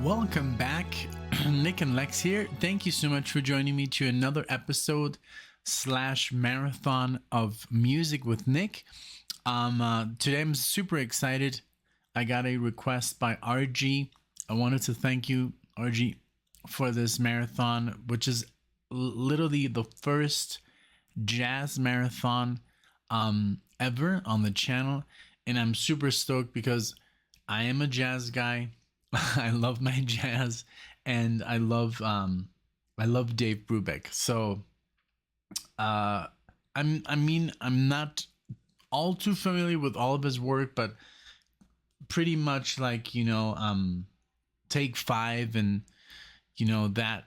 Welcome back. Nick and Lex here. Thank you so much for joining me to another episode slash marathon of music with Nick. Today I'm super excited. I got a request by RG. I wanted to thank you, RG, for this marathon, which is literally the first jazz marathon ever on the channel. And I'm super stoked because I am a jazz guy. I love my jazz, and I love Dave Brubeck. So I'm not all too familiar with all of his work, but pretty much like, Take Five and that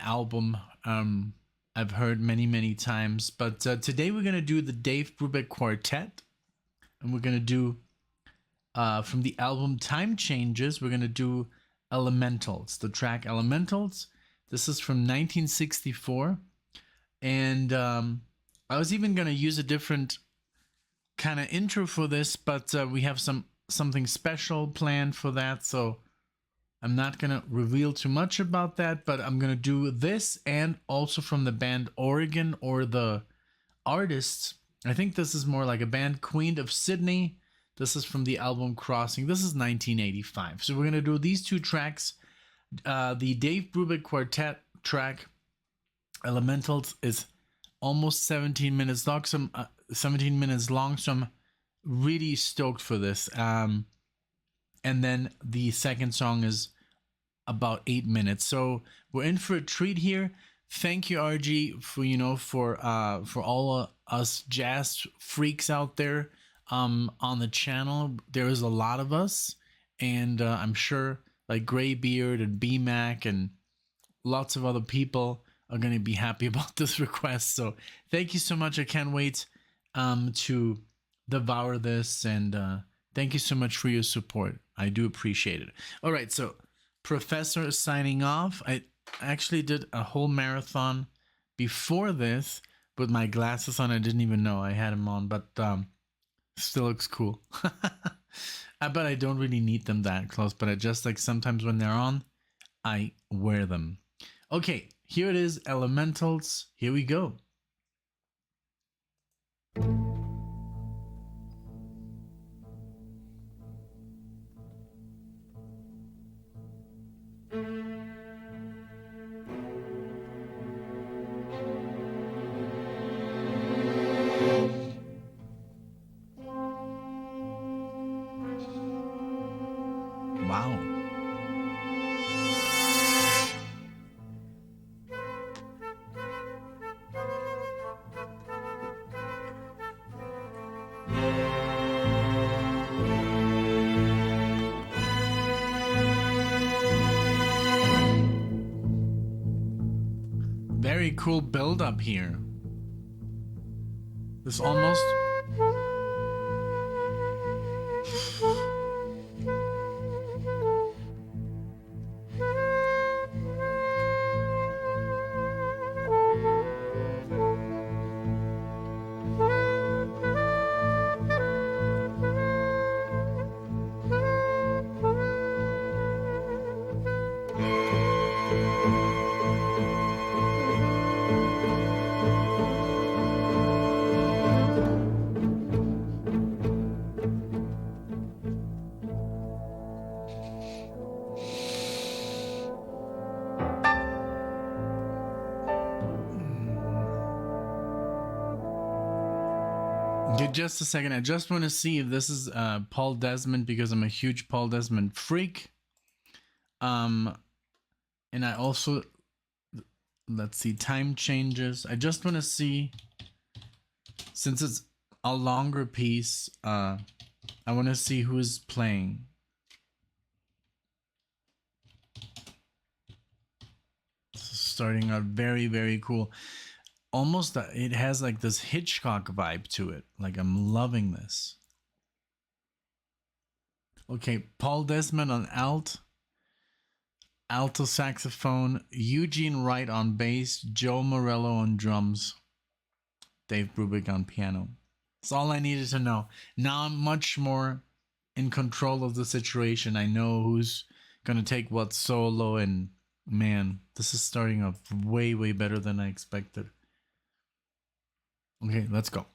album I've heard many times. But today we're gonna do the Dave Brubeck Quartet, and we're gonna do from the album Time Changes, we're going to do Elementals, the track Elementals. This is from 1964. And I was even going to use a different kind of intro for this, but we have something special planned for that. So I'm not going to reveal too much about that, but I'm going to do this and also from the band Oregon, or the artists. I think this is more like a band, Queen of Sydney. This is from the album Crossing. This is 1985. So we're going to do these two tracks. The Dave Brubeck Quartet track, Elementals, is almost 17 minutes long. So I'm really stoked for this. And then the second song is about 8 minutes. So we're in for a treat here. Thank you, RG, for all us jazz freaks out there. On the channel. There is a lot of us, and I'm sure like Graybeard and BMac and lots of other people are going to be happy about this request. So thank you so much. I can't wait to devour this, and thank you so much for your support. I do appreciate it. All right, so Professor is signing off. I actually did a whole marathon before this with my glasses on. I didn't even know I had them on, but still looks cool. I bet I don't really need them that close, but I just like sometimes when they're on, I wear them. Okay, here it is, Elementals. Here we go. Wow. Very cool build up here. This almost... Just a second. I just want to see if this is Paul Desmond, because I'm a huge Paul Desmond freak. And I also, let's see, Time Changes. I just want to see, since it's a longer piece, I want to see who's playing. Starting out very cool. Almost it has like this Hitchcock vibe to it. Like, I'm loving this. Okay, Paul Desmond on alto saxophone, Eugene Wright on bass, Joe Morello on drums, Dave Brubeck on piano. That's all I needed to know. Now I'm much more in control of the situation. I know who's gonna take what solo, and man, this is starting off way better than I expected. Okay, let's go.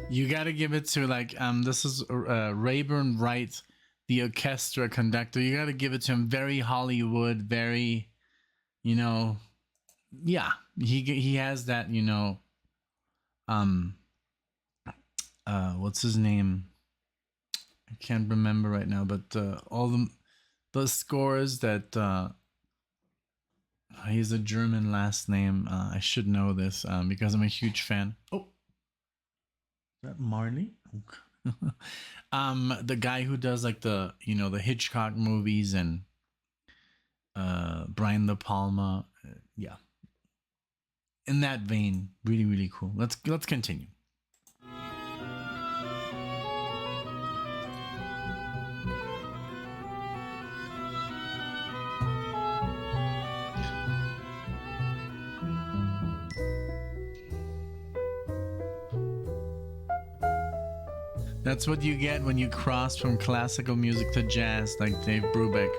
You gotta give it to like this is Rayburn Wright, the orchestra conductor. You gotta give it to him. Very Hollywood, very, you know, yeah. He has that, you know, what's his name? I can't remember right now, but all the scores that he's a German last name. I should know this because I'm a huge fan. Oh, is that Marley? The guy who does like the, you know, the Hitchcock movies and Brian De Palma. Yeah, in that vein, really cool. Let's continue. That's what you get when you cross from classical music to jazz, like Dave Brubeck.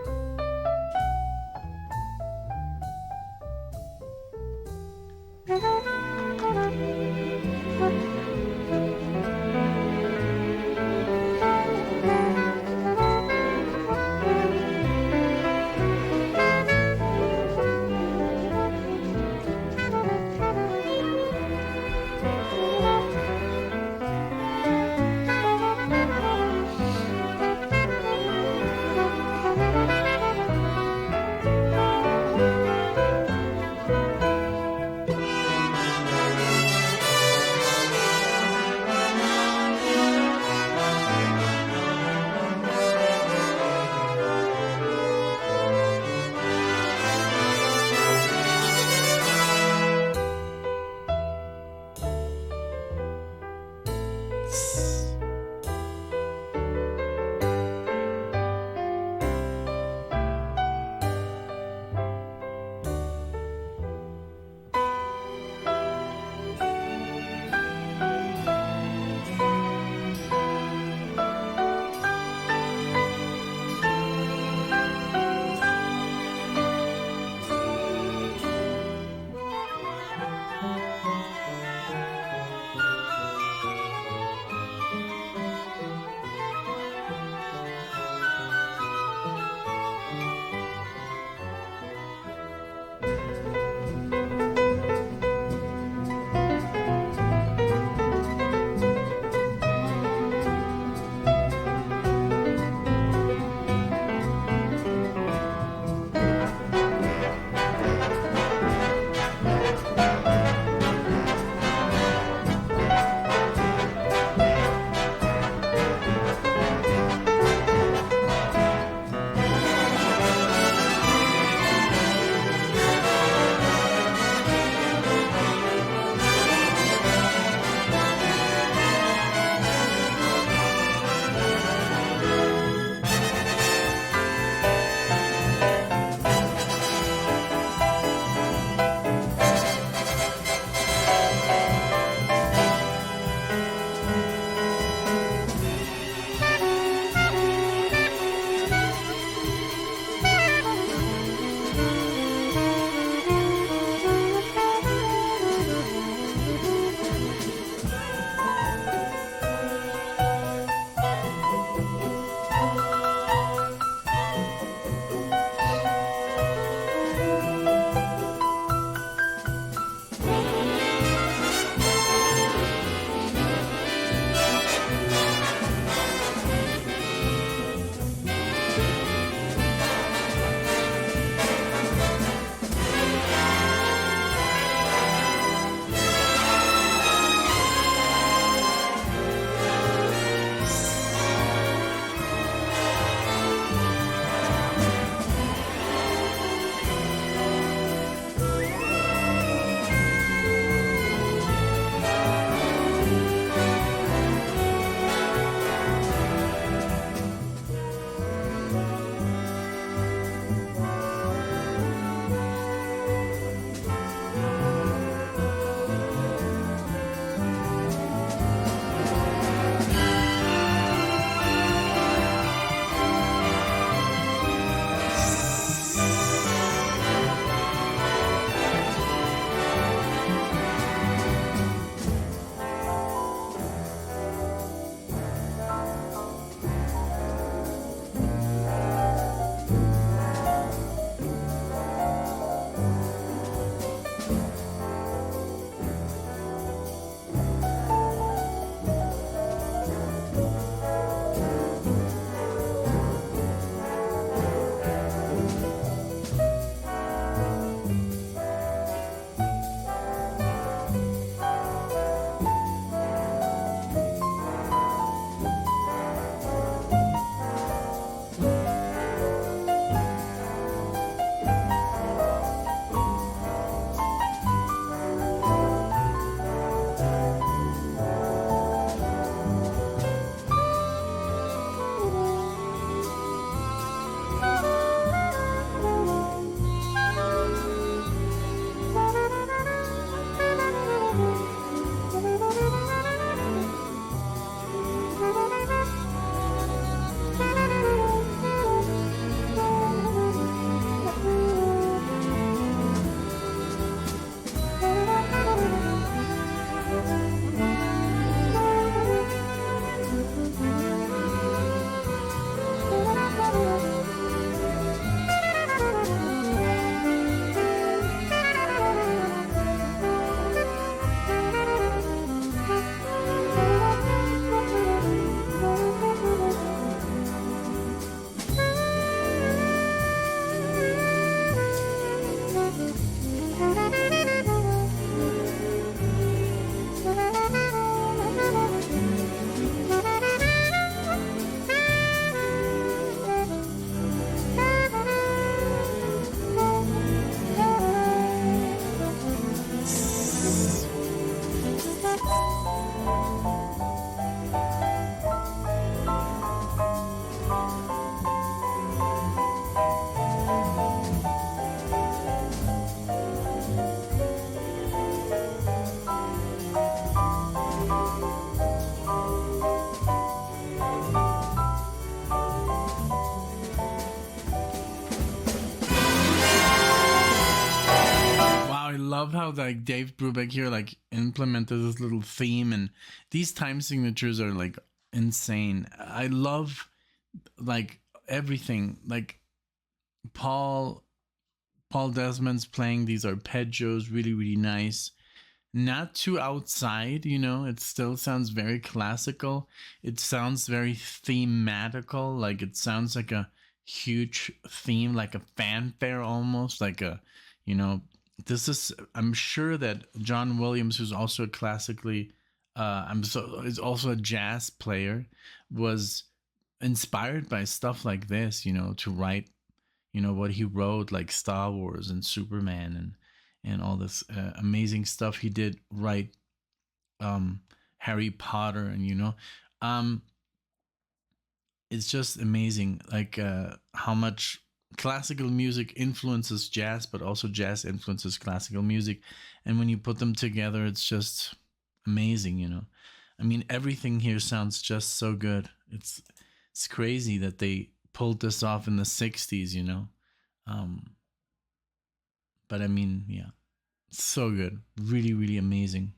Wow, I love how like Dave Brubeck here like implemented this little theme, and these time signatures are like insane. I love like everything. Like Paul Paul Desmond's playing these arpeggios really, really nice. Not too outside, you know, it still sounds very classical. It sounds very thematical, like it sounds like a huge theme, like a fanfare almost, like a, you know, this is, I'm sure that John Williams, who's also a classically, is also a jazz player, was inspired by stuff like this, you know, to write, you know, what he wrote, like Star Wars and Superman and all this amazing stuff he did write, Harry Potter, and you know, um it's just amazing, like how much classical music influences jazz, but also jazz influences classical music, and when you put them together it's just amazing, you know. I mean, everything here sounds just so good. It's crazy that they pulled this off in the 60s, you know. um but I mean, yeah, so good, really, really amazing.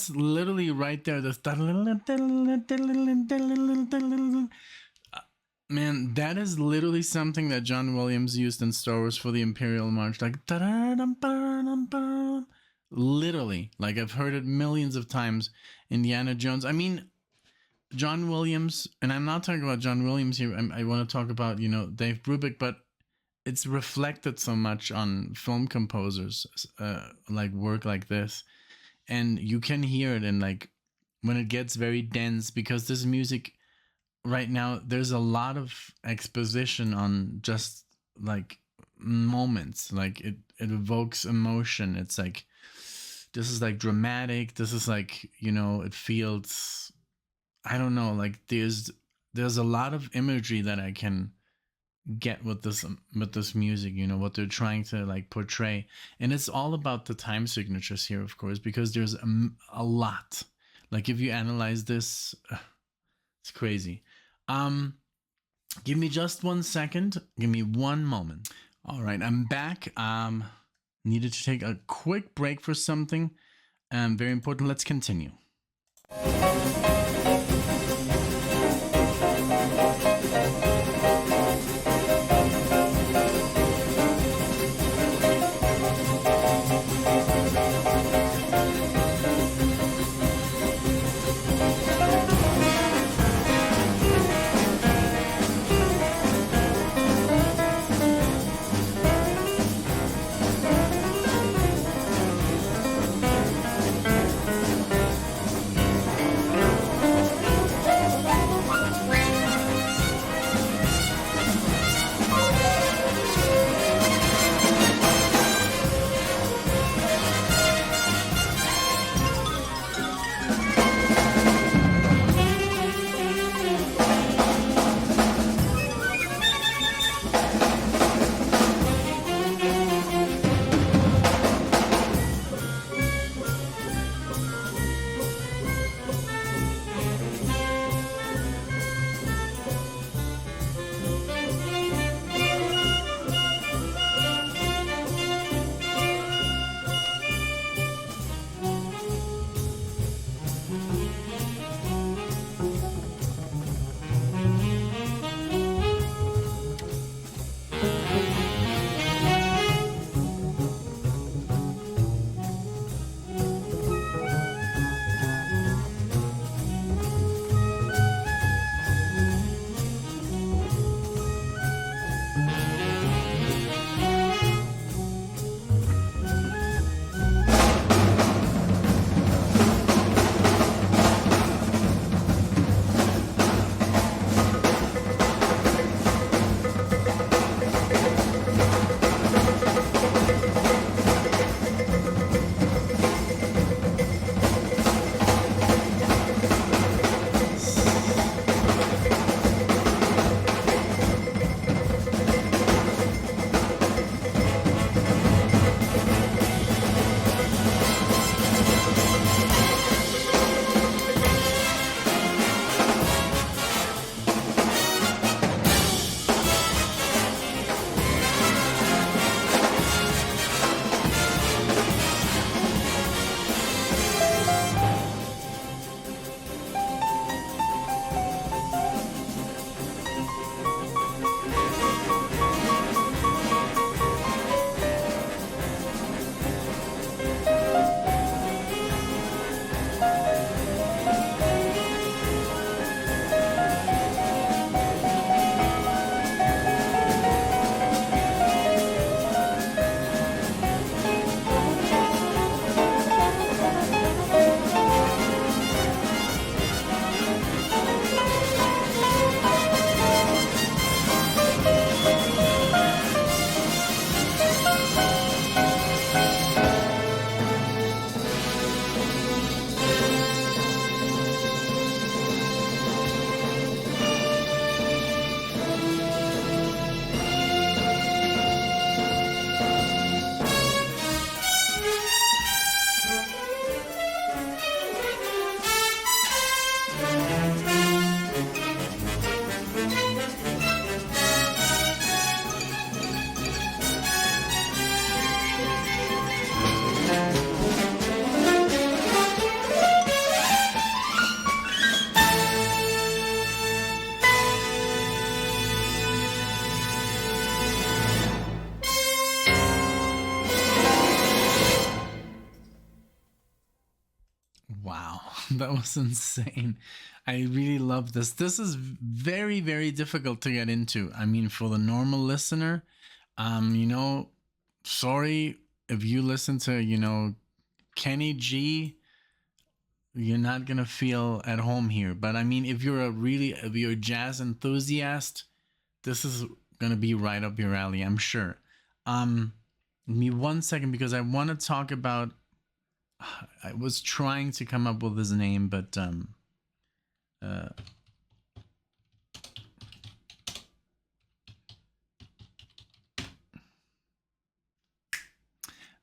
that's literally right there. Man, that is literally something that John Williams used in Star Wars for the Imperial March. Like, literally, like I've heard it millions of times. Indiana Jones. I mean, John Williams, and I'm not talking about John Williams here. I want to talk about, Dave Brubeck, but it's reflected so much on film composers, like work like this. And you can hear it in like when it gets very dense, because this music right now, there's a lot of exposition on just like moments. Like it evokes emotion. It's like, this is like dramatic. This is like, it feels, I don't know, like there's a lot of imagery that I can get with this music, what they're trying to like portray. And it's all about the time signatures here, of course, because there's a lot. Like if you analyze this, it's crazy. Give me just 1 second. Give me one moment. All right, I'm back. Needed to take a quick break for something. Very important. Let's continue. That was insane. I really love this. This is very, very difficult to get into. I mean, for the normal listener, you know, sorry if you listen to, you know, Kenny G, you're not gonna feel at home here. But I mean, if you're a jazz enthusiast, this is gonna be right up your alley, I'm sure. Give me 1 second because I want to talk about. I was trying to come up with his name, but uh,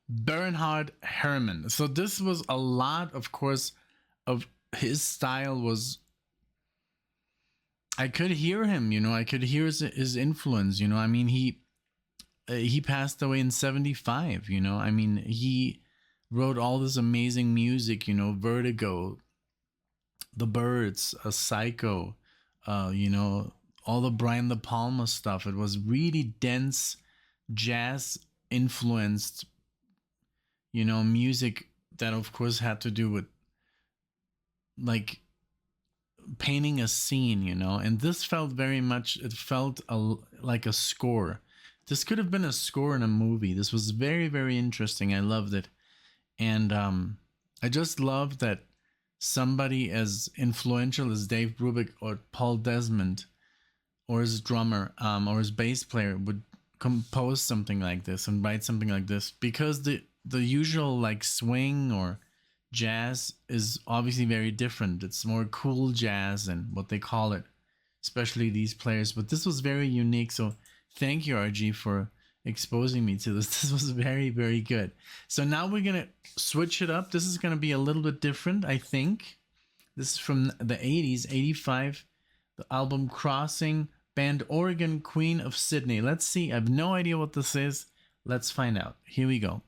Bernhard Herrmann. So this was a lot, of course, of his style was. I could hear him, you know. I could hear his influence, you know. I mean, he passed away in 75, you know. I mean, he wrote all this amazing music, you know, Vertigo, The Birds, A Psycho, you know, all the Brian De Palma stuff. It was really dense jazz influenced, you know, music that of course had to do with like painting a scene, you know. And this felt very much, it felt like a score. This could have been a score in a movie. This was very, very interesting. I loved it. And I just love that somebody as influential as Dave Brubeck or Paul Desmond or his drummer or his bass player would compose something like this and write something like this, because the usual like swing or jazz is obviously very different. It's more cool jazz and what they call it, especially these players. But this was very unique. So thank you, RG, for exposing me to this. This was very, very good. So now we're going to switch it up. This is going to be a little bit different, I think. This is from the 80s, 85, the album Crossing, band Oregon Queen of Sydney. Let's see. I have no idea what this is. Let's find out. Here we go.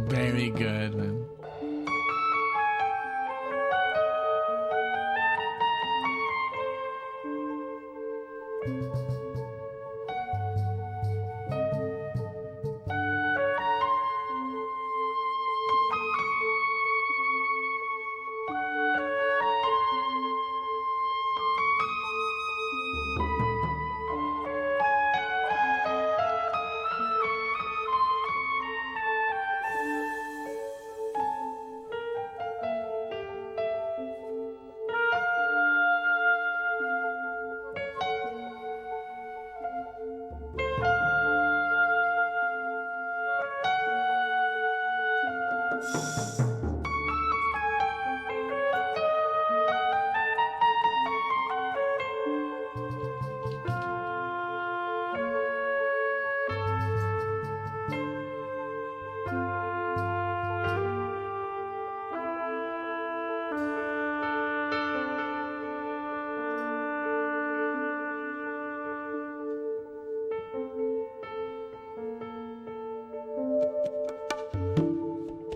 Very good, man.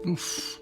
Oof.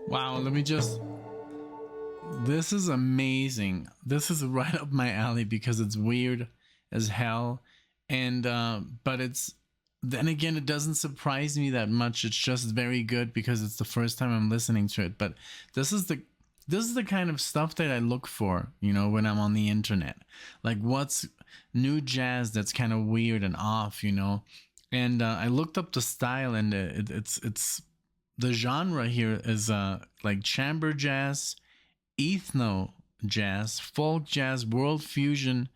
Wow, let me just This is amazing. This is right up my alley because it's weird as hell, and but it's then again it doesn't surprise me that much. It's just very good because it's the first time I'm listening to it. But this is the this is the kind of stuff that I look for, you know, when I'm on the internet. Like what's new jazz that's kind of weird and off, you know. And I looked up the style, and it's the genre here is like chamber jazz, ethno jazz, folk jazz, world fusion,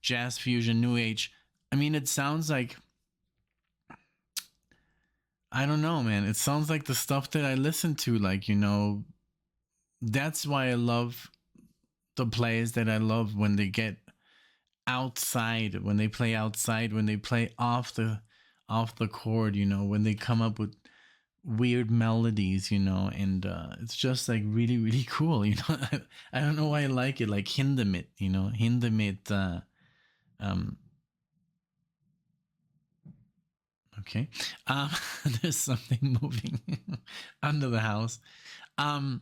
jazz fusion, new age. I mean, it sounds like, I don't know, man. It sounds like the stuff that I listen to, like, you know, that's why I love the plays that I love when they get outside, when they play outside, when they play off the chord, you know, when they come up with weird melodies, you know, and it's just like really really cool, you know. I don't know why I like it, like Hindemith, you know, Hindemith. Um okay. um there's something moving under the house. um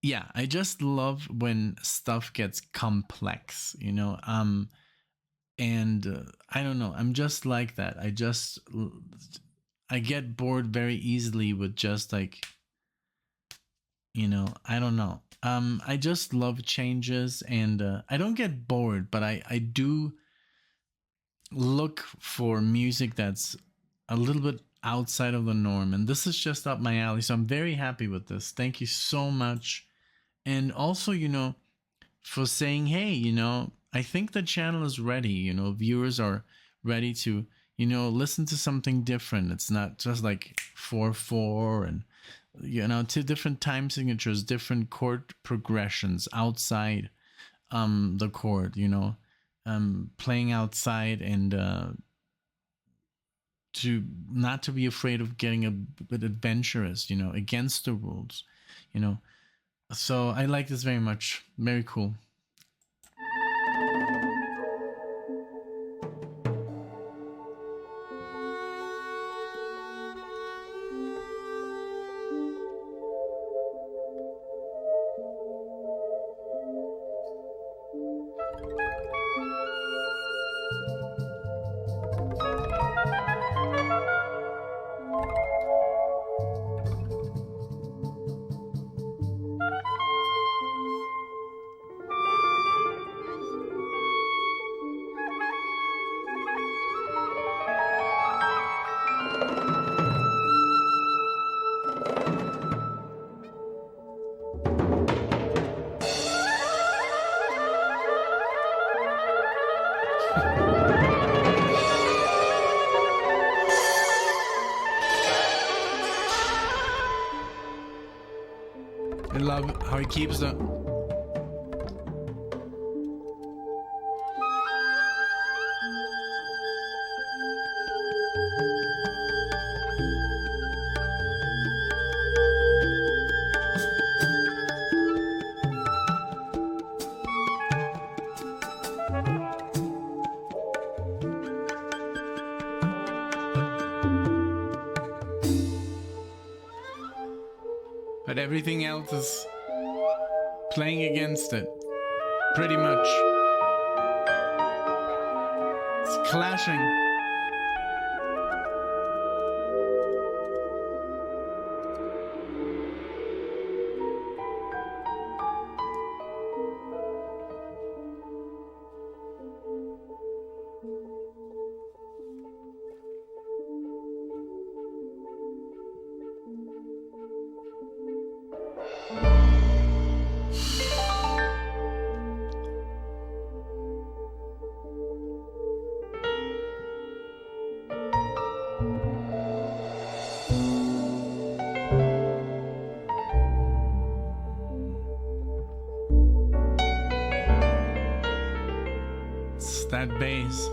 yeah, I just love when stuff gets complex, you know. And I don't know, I'm just like that. I get bored very easily with just like, you know, I don't know. I just love changes, and I don't get bored, but I do look for music that's a little bit outside of the norm, and this is just up my alley. So I'm very happy with this. Thank you so much. And also, you know, for saying, hey, you know, I think the channel is ready. You know, viewers are ready to, you know, listen to something different. It's not just like 4/4 and, you know, two different time signatures, different chord progressions outside the chord, you know, playing outside, and to not to be afraid of getting a bit adventurous, you know, against the rules, you know. So I like this very much. Very cool. I love how he keeps the but everything else is playing against it, pretty much. It's clashing. It's that bass.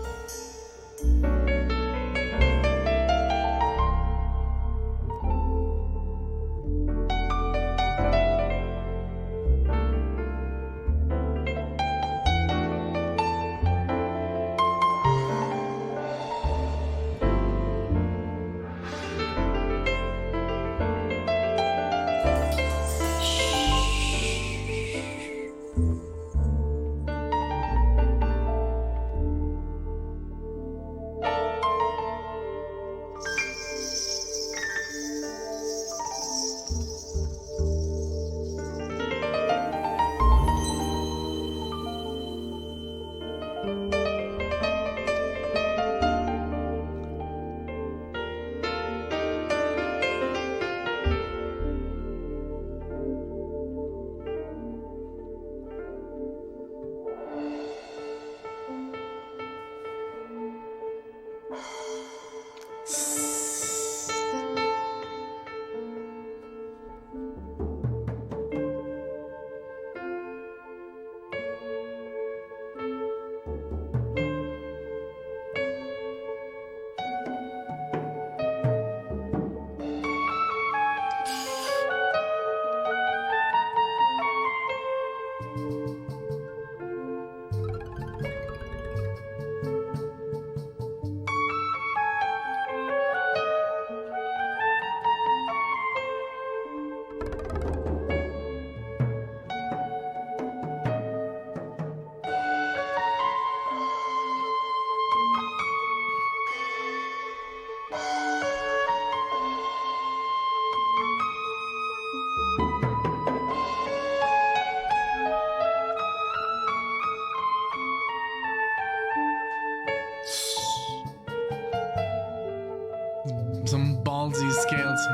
scales.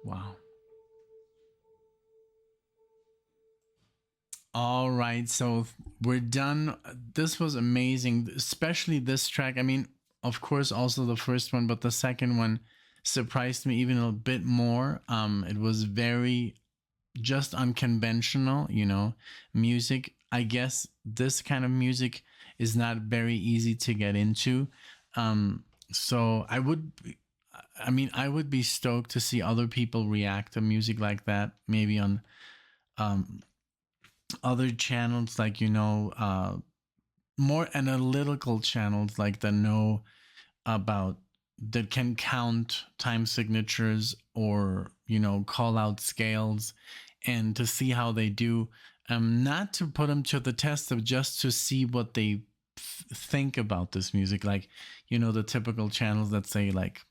Wow. All right, so we're done. This was amazing, especially this track. I mean, of course, also the first one, but the second one surprised me even a bit more. It was very just unconventional, music. I guess this kind of music is not very easy to get into. So I would be stoked to see other people react to music like that, maybe on um, other channels, like more analytical channels, like that know about that can count time signatures, or call out scales, and to see how they do, not to put them to the test, of just to see what they think about this music, like the typical channels that say like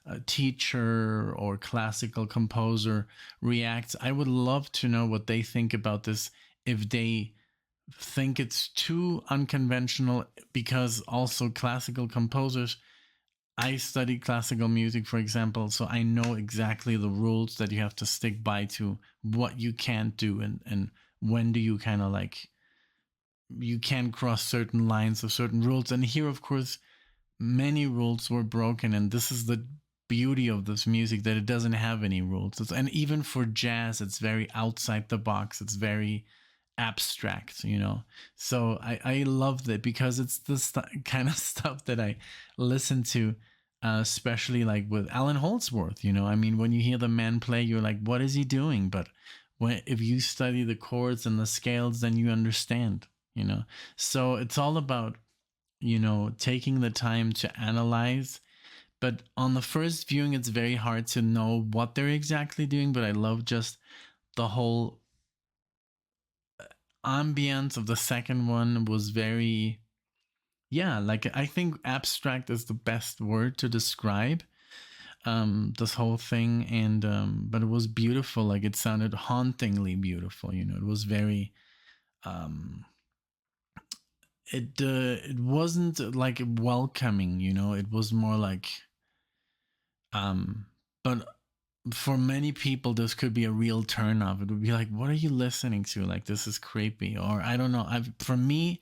a teacher or classical composer reacts. I would love to know what they think about this, if they think it's too unconventional, because also classical composers, I studied classical music, for example, so I know exactly the rules that you have to stick by, to what you can't do, and when do you kind of like, you can cross certain lines of certain rules. And here, of course, many rules were broken, and this is the beauty of this music, that it doesn't have any rules. And even for jazz, it's very outside the box. It's very abstract, so I love that, because it's this kind of stuff that I listen to, especially like with Alan Holdsworth. I mean, when you hear the man play, you're like, what is he doing? But if you study the chords and the scales, then you understand. So it's all about taking the time to analyze. But on the first viewing, it's very hard to know what they're exactly doing. But I love just the whole ambience of the second one. Was very, yeah, like, I think abstract is the best word to describe this whole thing. And but it was beautiful. Like, it sounded hauntingly beautiful. It was very it wasn't like welcoming. It was more like, but for many people, this could be a real turn off. It would be like, what are you listening to? Like, this is creepy. Or I don't know. For me,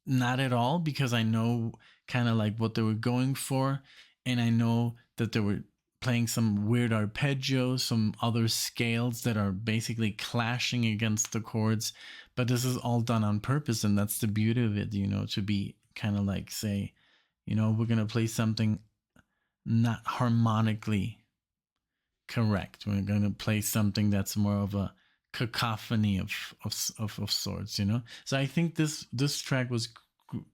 not at all, because I know kind of like what they were going for. And I know that they were playing some weird arpeggios, some other scales that are basically clashing against the chords. But this is all done on purpose. And that's the beauty of it, to be kind of like, say, we're going to play something not harmonically correct. We're going to play something that's more of a cacophony of sorts. So I think this track was,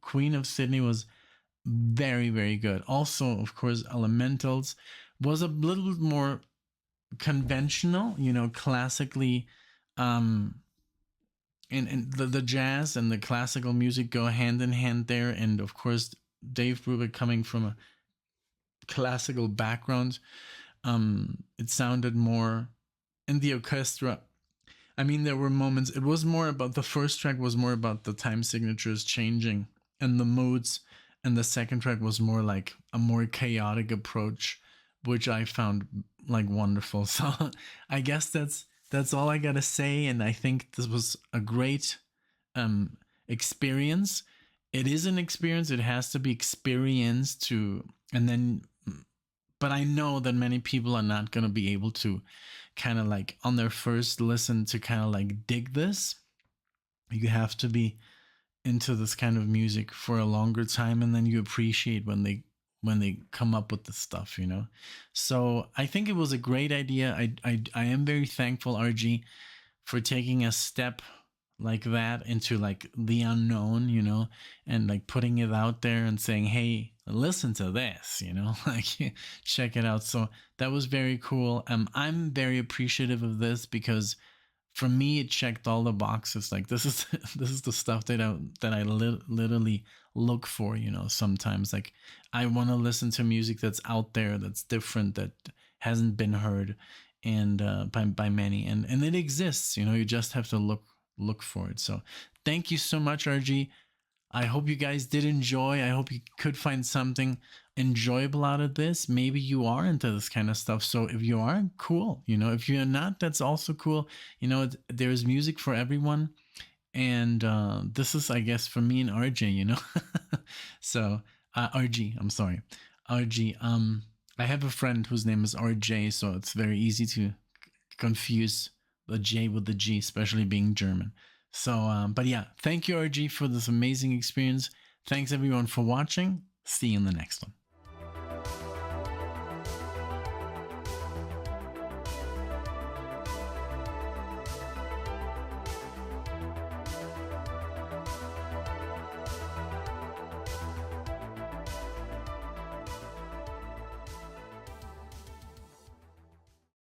Queen of Sydney, was very, very good. Also, of course, Elementals was a little bit more conventional, classically. And the jazz and the classical music go hand in hand there. And of course, Dave Brubeck, coming from a classical background, it sounded more in the orchestra. I mean, there were moments, it was more about, the first track was more about the time signatures changing and the moods, and the second track was more like a more chaotic approach, which I found like wonderful. So I guess that's all I gotta say. And I think this was a great experience. It is an experience. It has to be experienced to, and then but I know that many people are not going to be able to kind of like on their first listen to kind of like dig this. You have to be into this kind of music for a longer time, and then you appreciate when they come up with the stuff, you know. So I think it was a great idea. I am very thankful, RG, for taking a step like that into like the unknown, you know, and like putting it out there and saying, hey, listen to this, you know, like check it out. So that was very cool. I'm very appreciative of this because for me it checked all the boxes. Like this is this is the stuff that I literally look for, you know. Sometimes like I want to listen to music that's out there, that's different, that hasn't been heard and by many, and it exists, you know. You just have to look for it. So thank you so much, RG. I hope you guys did enjoy. I hope you could find something enjoyable out of this. Maybe you are into this kind of stuff. So if you are, cool. You know, if you're not, that's also cool. You know, there's music for everyone. And this is, I guess, for me and RJ, you know. So RG, I'm sorry. RG. I have a friend whose name is RJ, so it's very easy to confuse the J with the G, especially being German. So, but yeah, thank you, RG, for this amazing experience. Thanks everyone for watching. See you in the next one.